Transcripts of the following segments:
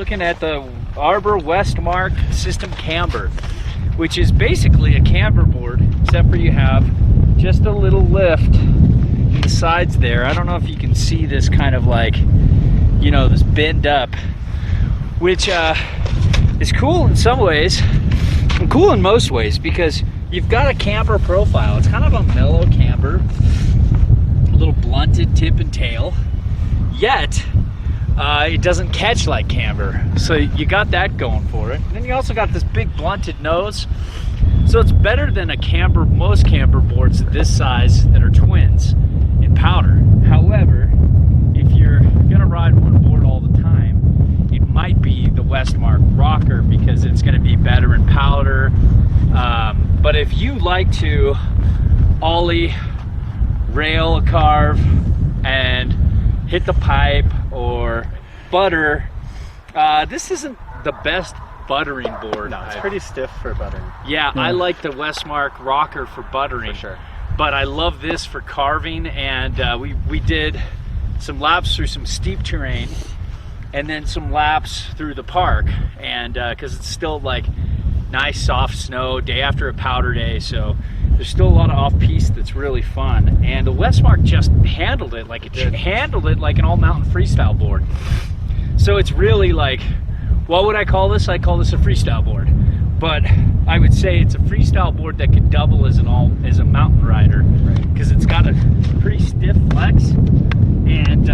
looking at the Arbor Westmark System Camber, which is basically a camber board, except for you have just a little lift in the sides there. I don't know if you can see this kind of like, you know, this bend up, which is cool in some ways and cool in most ways, because you've got a camber profile. It's kind of a mellow camber, a little blunted tip and tail, yet it doesn't catch like camber. So you got that going for it. And then you also got this big blunted nose. So it's better than most camber boards this size that are twins in powder. However, if you're gonna ride one board all the time, it might be the Westmark rocker because it's gonna be better in powder. But if you like to ollie, rail a carve, and hit the pipe or butter, this isn't the best buttering board. No, it's pretty stiff for buttering. Yeah, I like the Westmark rocker for buttering. For sure. But I love this for carving, and we did some laps through some steep terrain and then some laps through the park, and because it's still like nice soft snow day after a powder day, so there's still a lot of off-piste that's really fun. And the Westmark just handled it like an all-mountain freestyle board. So it's really like, what would I call this? I call this a freestyle board, but I would say it's a freestyle board that could double as a mountain rider, because it's got a pretty stiff flex, and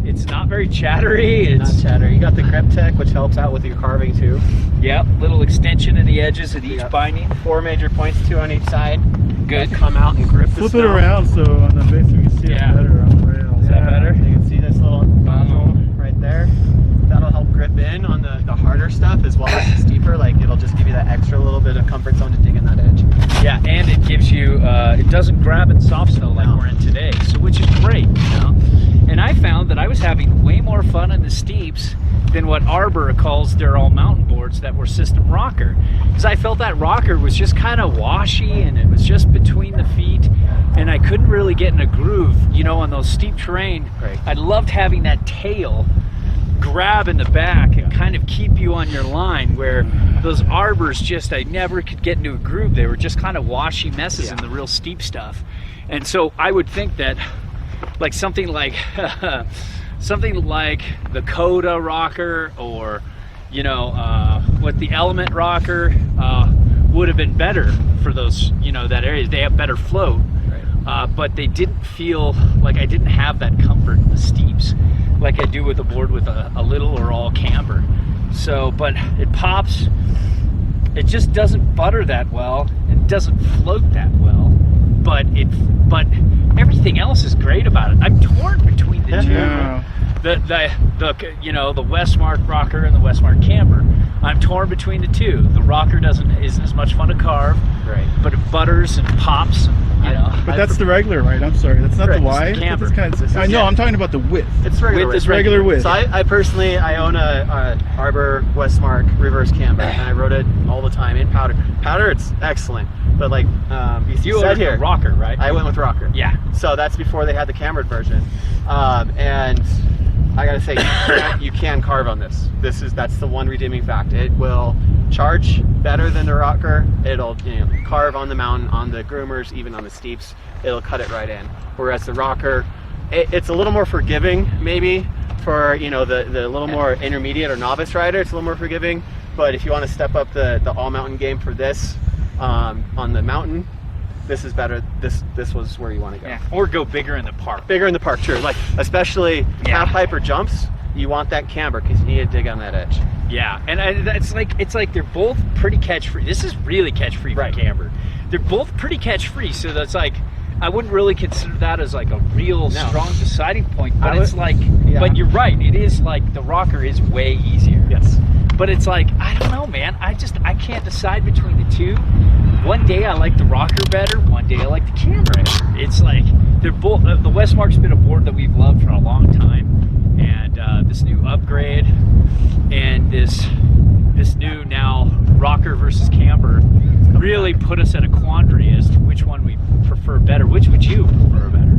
it's not very chattery. It's not chattery. You got the grip tech, which helps out with your carving too. Yep, little extension in the edges at each binding. 4 major points, 2 on each side. Good. Come out and grip the Flip snow. it around so on the base we can see it better on the rail. Is that better? You can see this little nodule right there. That'll help grip in on the harder stuff, as well as the steeper. Like, it'll just give you that extra little bit of comfort zone to dig in that edge. Yeah, and it gives you, it doesn't grab in soft snow like we're in today, so which is great, you know? And I found that I was having way more fun in the steeps than what Arbor calls their all mountain boards that were system rocker. Because I felt that rocker was just kind of washy, and it was just between the feet, and I couldn't really get in a groove, you know, on those steep terrain. Right. I loved having that tail grab in the back and kind of keep you on your line, where those Arbors just, I never could get into a groove. They were just kind of washy messes in the real steep stuff. And so I would think that like something like the Coda rocker, or you know, what the Element rocker would have been better for those, you know, that area. They have better float, but they didn't feel like I didn't have that comfort in the steeps like I do with a board with a little or all camber. So, but it pops. It just doesn't butter that well. It doesn't float that well. But everything else is great about it. I'm torn between the two. Yeah. The you know, the Westmark rocker and the Westmark camber. I'm torn between the two. The rocker isn't as much fun to carve, but it butters and pops. You know. But that's the regular, right? I'm sorry, that's not the Y. Camber. I know. I'm talking about the width. It's regular width. It's regular width. So I personally, I own a Arbor Westmark reverse camber, and I rode it all the time in powder. Powder, it's excellent. But like you said here, rocker, right? I went with rocker. Yeah. So that's before they had the cambered version, and I gotta say, you can carve on this. That's the one redeeming fact. It will charge better than the rocker. It'll, you know, carve on the mountain, on the groomers, even on the steeps. It'll cut it right in. Whereas the rocker, it's a little more forgiving, maybe for, you know, the little more intermediate or novice rider. It's a little more forgiving. But if you want to step up the all mountain game for this, on the mountain, this is better. This was where you want to go. Yeah. Or go bigger in the park. Bigger in the park, true. Like, especially half pipe or jumps, you want that camber because you need to dig on that edge. Yeah, and it's like they're both pretty catch-free. This is really catch-free for camber. They're both pretty catch-free, so that's like, I wouldn't really consider that as like a real strong deciding point. But it's like, but you're right. It is like the rocker is way easier. Yes. But it's like, I don't know, man. I can't decide between the two. One day I like the rocker better. One day I like the camber better. It's like they're both. The Westmark's been a board that we've loved for a long time, and this new upgrade and this new now rocker versus camber really put us at a quandary as to which one we prefer better. Which would you prefer better?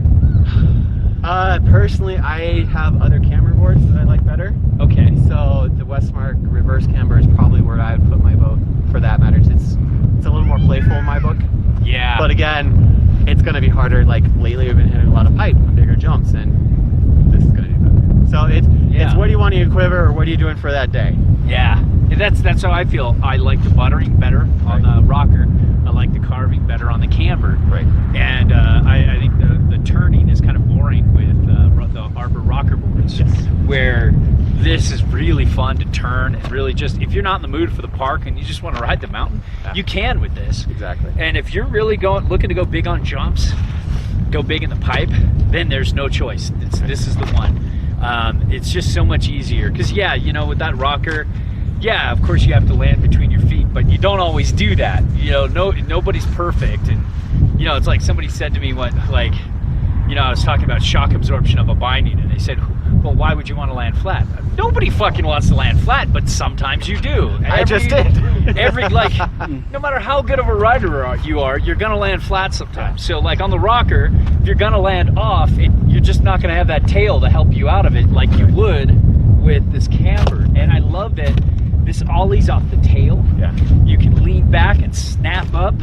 Personally, I have other camber boards that I like better. Okay. So the Westmark reverse camber is probably where I would put my boat for that matter. It's a little more playful in my book. Yeah. But again, it's going to be harder. Like lately, we've been hitting a lot of pipe on bigger jumps, and this is going to be better. So it's what do you want in your quiver, or what are you doing for that day? Yeah. And that's how I feel. I like the buttering better on the rocker. I like the carving better on the camber. Right. And I think the turning is kind of boring with the Arbor rocker boards, where this is really fun to turn and really just, if you're not in the mood for the park and you just want to ride the mountain, you can with this. Exactly. And if you're really looking to go big on jumps, go big in the pipe, then there's no choice. This is the one. It's just so much easier because with that rocker, of course you have to land between your feet, but you don't always do that. Nobody's perfect, and it's like somebody said to me I was talking about shock absorption of a binding, and they said, well, why would you want to land flat? Nobody fucking wants to land flat, but sometimes you do. I just did. No matter how good of a rider you are, you're gonna land flat sometimes. So like on the rocker, if you're gonna land off, you're just not gonna have that tail to help you out of it like you would with this camber. And I love that this ollie's off the tail. Yeah. You can lean back and snap up,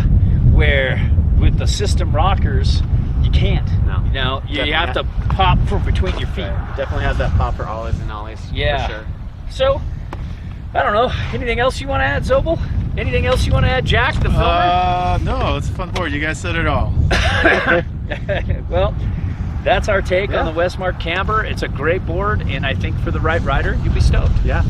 where with the system rockers, you can't. No. You have to pop from between your feet. Right. Definitely has that pop for ollies and ollies. Yeah. For sure. So, I don't know. Anything else you want to add, Zobel? Anything else you want to add, Jack, the filmer? No, it's a fun board. You guys said it all. Well, that's our take on the Westmark Camber. It's a great board, and I think for the right rider, you'll be stoked. Yeah.